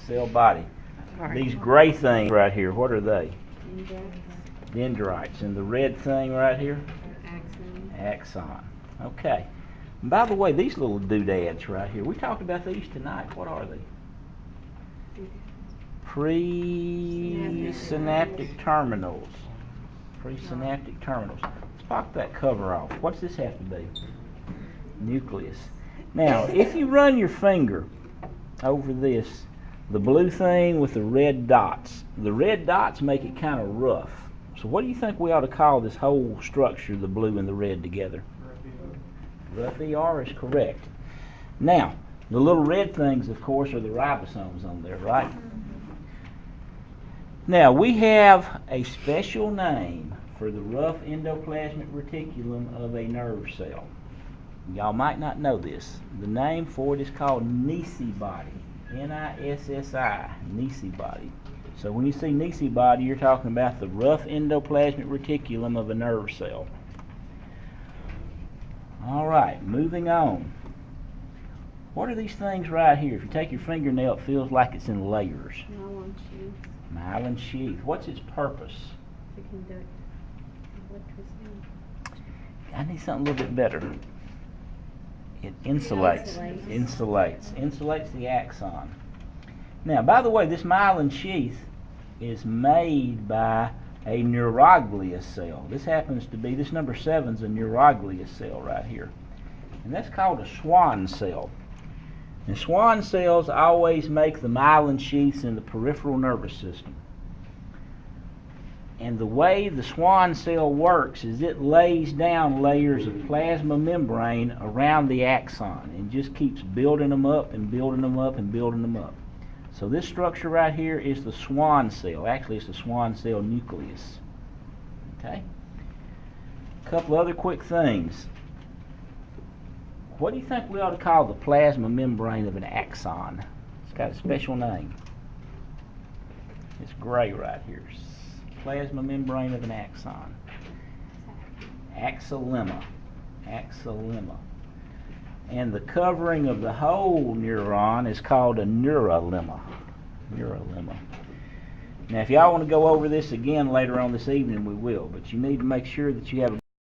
Cell body. These gray things right here, what are they? Dendrites. And the red thing right here? Axon. Okay. And by the way, these little doodads right here, we talked about these tonight. What are they? Presynaptic terminals. Presynaptic terminals. Let's pop that cover off. What's this have to be? Nucleus. Now, if you run your finger over this, the blue thing with the red dots make it kind of rough. So what do you think we ought to call this whole structure, the blue and the red together? Rough ER is correct. Now, the little red things, of course, are the ribosomes on there, right? Now, we have a special name for the rough endoplasmic reticulum of a nerve cell. Y'all might not know this. The name for it is called Nissi body. Nissi, Nissi body. So when you see Nissi body, you're talking about the rough endoplasmic reticulum of a nerve cell. All right, moving on. What are these things right here? If you take your fingernail, it feels like it's in layers. Myelin sheath. Myelin sheath. What's its purpose? To conduct electricity. I need something a little bit better. It insulates the axon. Now, by the way, this myelin sheath is made by a neuroglius cell. This happens to be, this number 7 is a neuroglius cell right here. And that's called a Schwann cell. And Schwann cells always make the myelin sheaths in the peripheral nervous system. And the way the Schwann cell works is it lays down layers of plasma membrane around the axon and just keeps building them up and building them up and building them up. So this structure right here is the Schwann cell. Actually, it's the Schwann cell nucleus. Okay? A couple other quick things. What do you think we ought to call the plasma membrane of an axon? It's got a special name. It's gray right here. Plasma membrane of an axon. Axolemma. Axolemma. And the covering of the whole neuron is called a neurolemma. Neurolemma. Now, if y'all want to go over this again later on this evening, we will. But you need to make sure that you have a